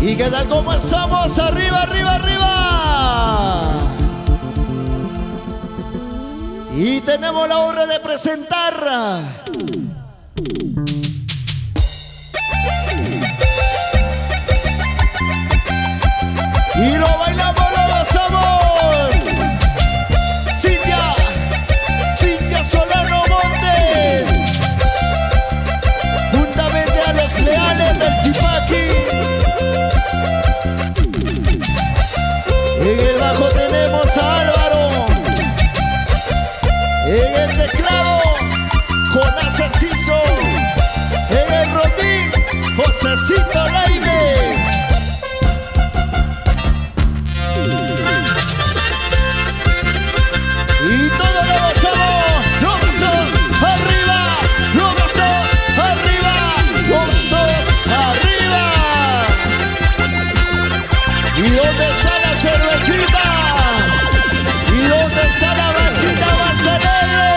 ¿Y qué tal? ¿Cómo estamos? ¡Arriba, arriba, arriba! Y tenemos la honra de presentar y lo bailamos, lo gozamos. Cintia Solano Montes, juntamente a los leales del Tipaqui. En el bajo tenemos a Álvaro, en el teclado Jonás Enciso, en el rodín Josecito Laine. Y todo lo gozamos, arriba, lo gozamos, arriba, arriba. ¿Y dónde está la cervecita? ¿Y dónde está la manchita más alegre?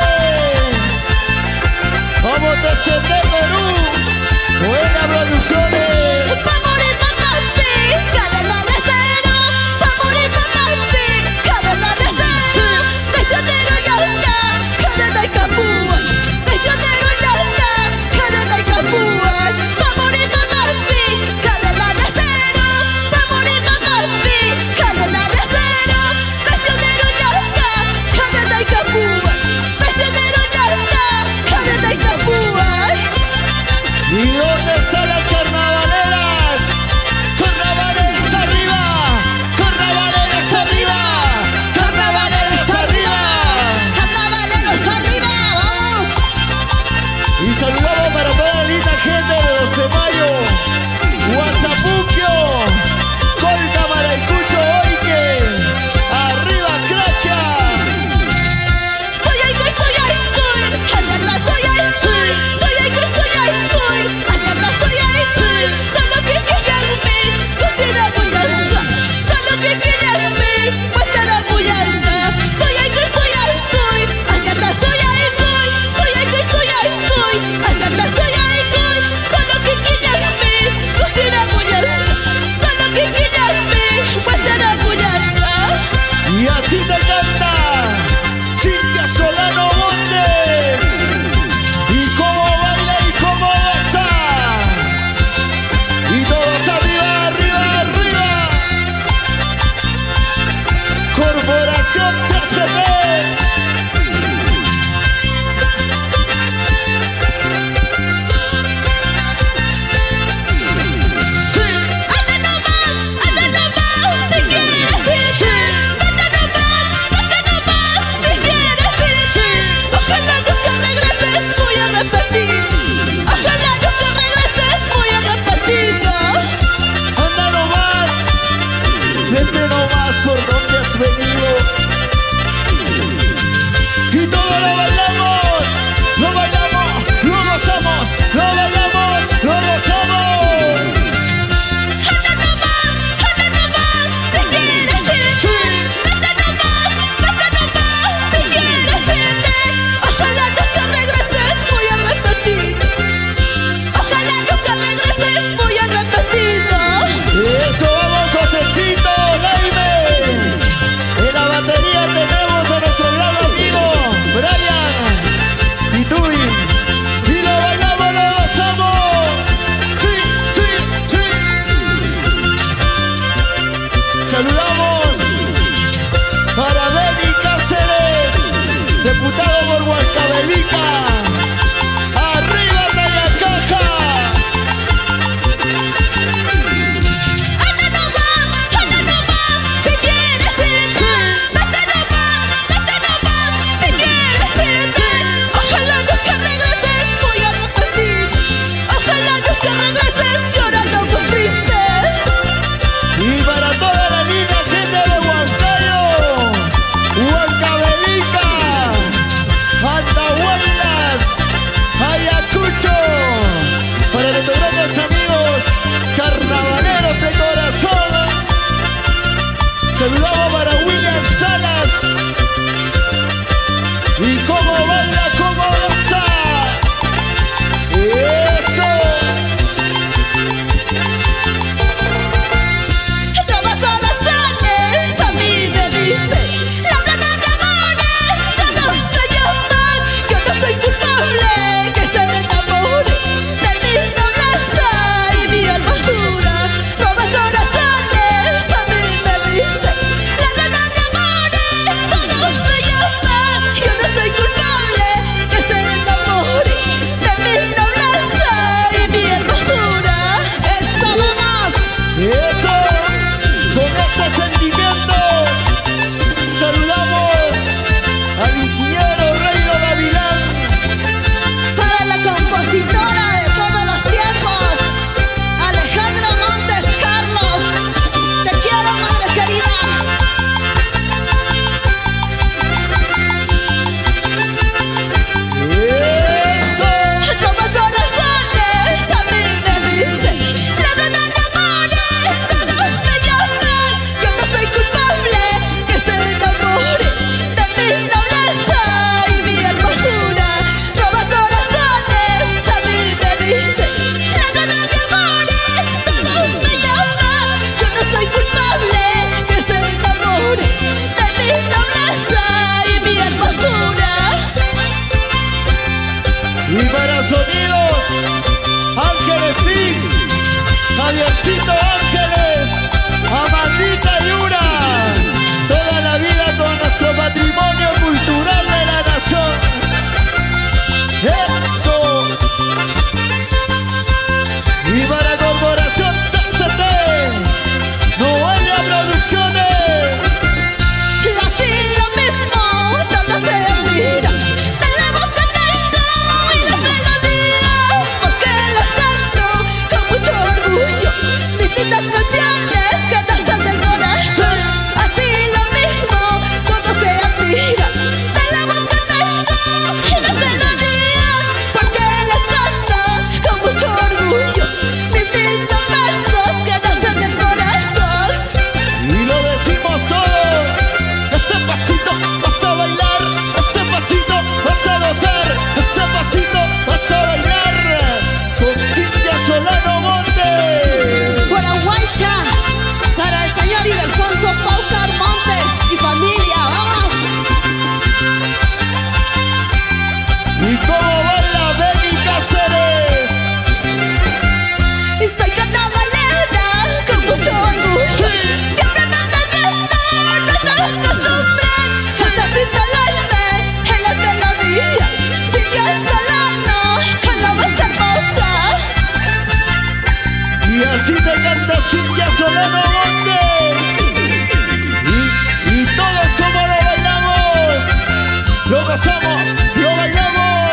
lo gozamos, lo bailamos.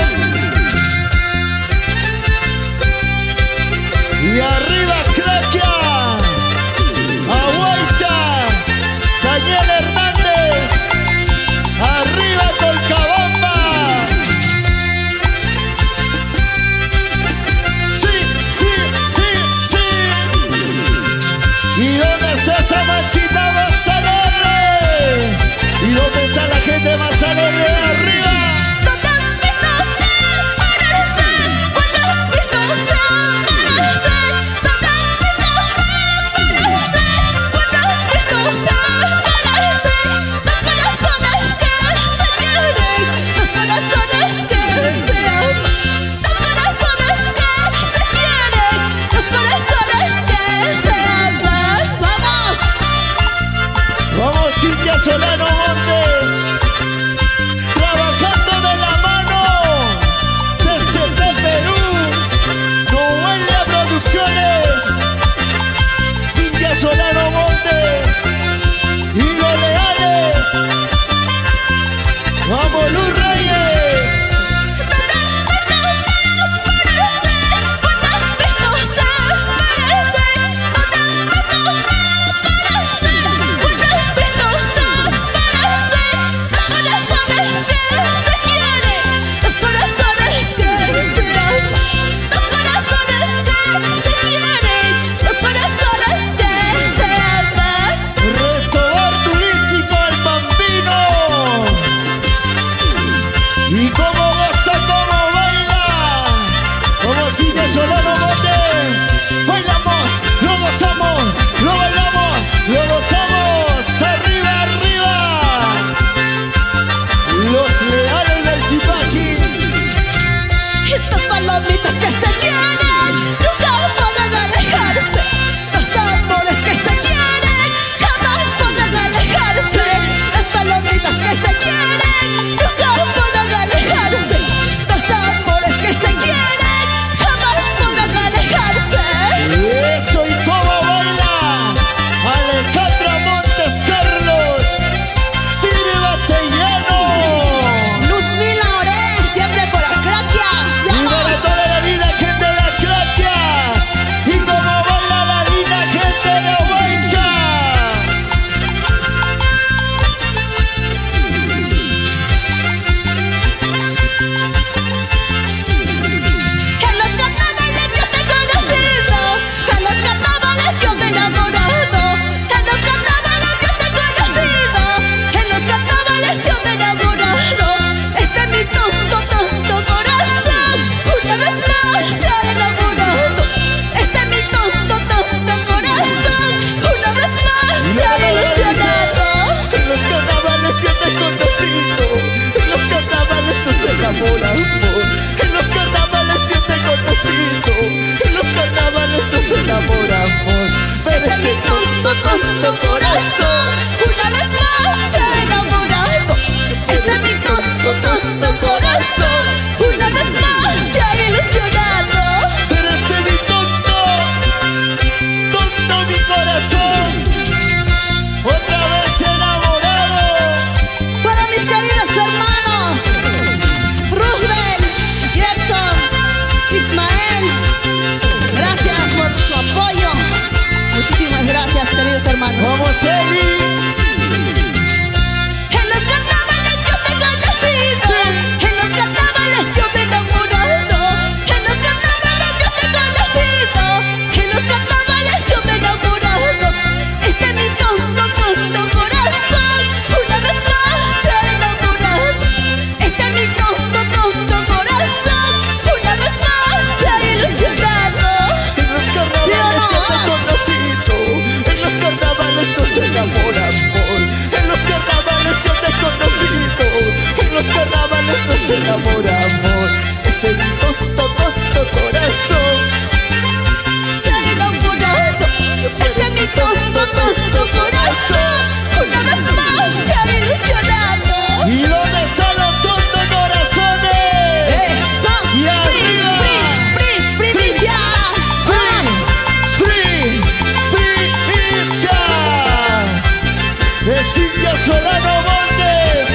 Y arriba Krakia, Aguaycha, Daniel Hernández, arriba Colcabamba. Sí, sí, sí, sí. ¿Y dónde está esa manchita más alegre? ¿Y dónde está la gente más alegre? Arriba. Vamos, Cintia Solano Montes, trabajando de la mano desde Perú, Noelia Producciones, Cintia Solano Montes y los Leales. Vamos, Luz Reyes. Y cómo goza, cómo baila, como Cintia Solano Montes. Bailamos, lo gozamos, lo bailamos, lo gozamos. Arriba, arriba. Los Leales del Tipaji. Estas palomitas que se quieren nunca podrán alejarse. Los amores que se quieren jamás podrán alejarse. Las palomitas que se quieren nunca podrán alejarse. Los amores que se quieren jamás podrán alejarse. Eso, y cómo baila Alejandra Montes Carlos. Sírvate lleno. Luzmila Oren, siempre por la Krakia. Y para toda la linda gente de la Krakia. Y cómo baila la linda gente de Aguaycha. En los carnavales yo te he conocido, en los carnavales yo me he enamorado, en los carnavales yo te he conocido, en los carnavales yo me he enamorado. Este es mi tonto, tonto corazón, una vez más se ha enamorado. Este es mi tonto, tonto corazón, una vez más se ha ilusionado. En los carnavales yo te he conocido. En los carnavales tú se enamora, amor. En los carnavales yo te he conocido. En los carnavales tú se enamora, amor. Pero Este es mi tonto, tonto corazón, una vez más se ha enamorado. Este es mi tonto, tonto corazón, una vez más se ha ilusionado. pero mi tonto, tonto mi corazón, otra vez enamorado. Para mis queridos hermanos, Roosevelt, Gerson, Ismael, gracias por su apoyo. Muchísimas gracias, queridos hermanos. Vamos, Eli. En los carnavales yo te he conocido, en los carnavales yo me he enamorado, en los carnavales yo te he conocido, en los carnavales yo me he enamorado. Este es mi tonto, tonto corazón, una vez más se ha enamorado. Este es mi tonto, tonto corazón, una vez más se ha ilusionado. En los carnavales yo te he conocido. En los carnavales tú se enamora, amor. En los carnavales yo te he conocido. En los carnavales tú se enamora, amor. Este es mi tonto, tonto corazón. Se ha enamorado. Este es mi tonto, tonto corazón, una vez más se ha ilusionado. ¿Y dónde están los tontos corazones? ¡Eso! Y arriba. ¡Primicia! Primicia de Cintia Solano Montes.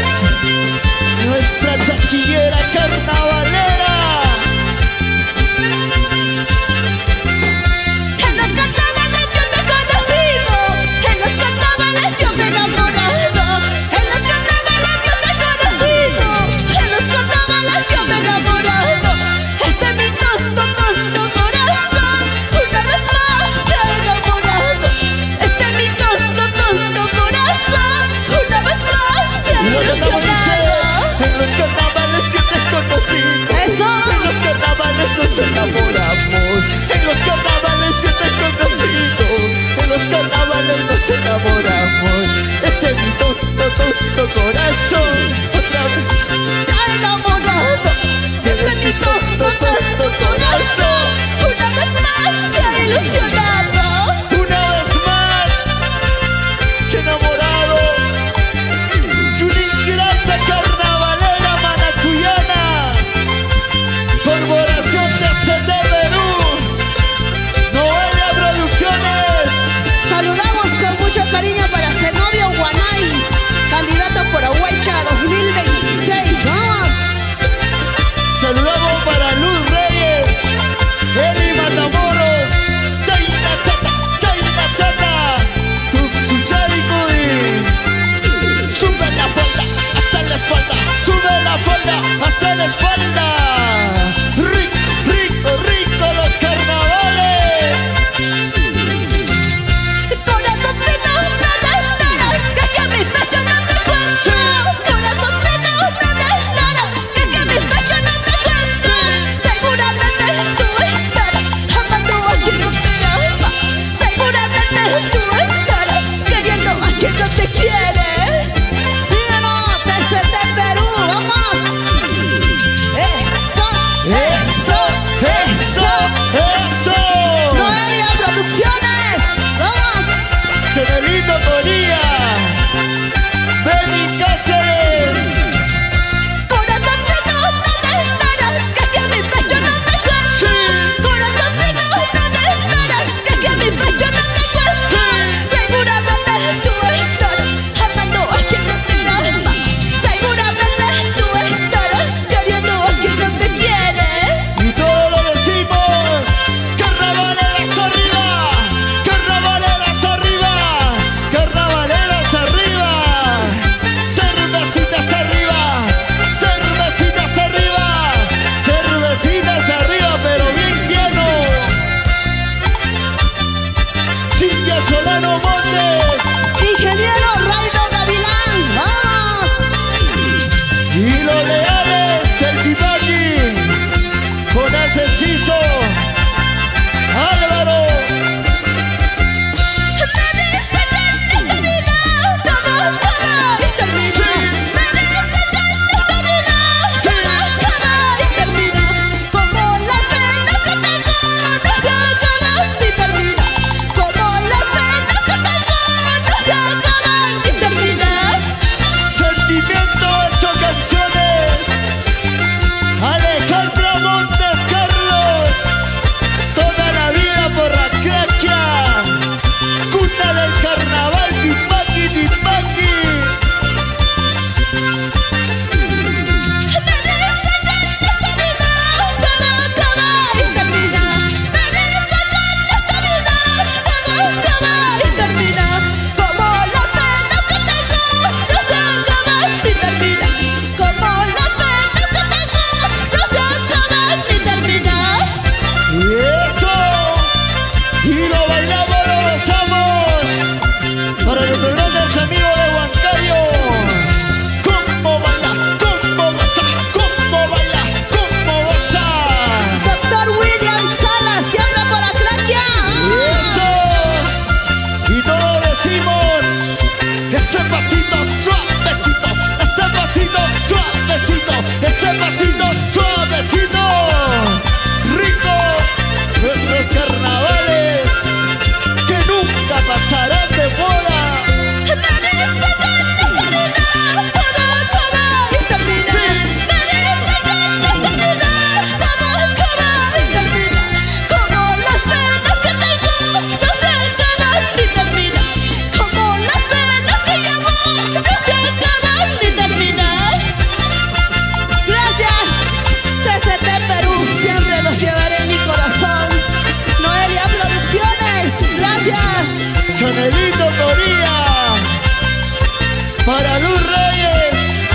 para Luz Reyes,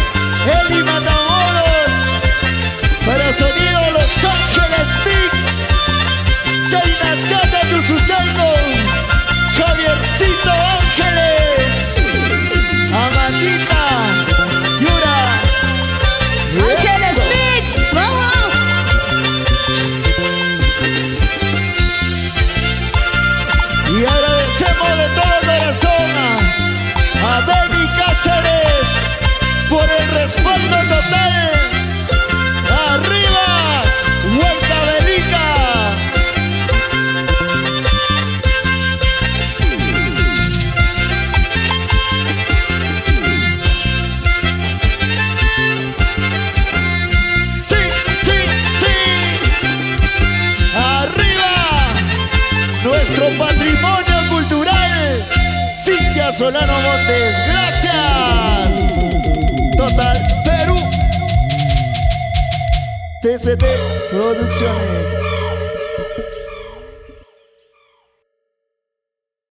Eli Matamoros, para Sonido Los Ángeles Mix, Chayna Chata Tusuchango, Javiercito Ángeles, Amandita, Yura, Ángeles eso. Mix, vamos. Y agradecemos de todo corazón a Benny Cáceres por el respaldo total. ¡Arriba, Huancavelica! ¡Sí, sí, sí! ¡Arriba! Nuestro patrimonio cultural, Cintia Solano Montes, gracias. Total Perú, TCT Producciones.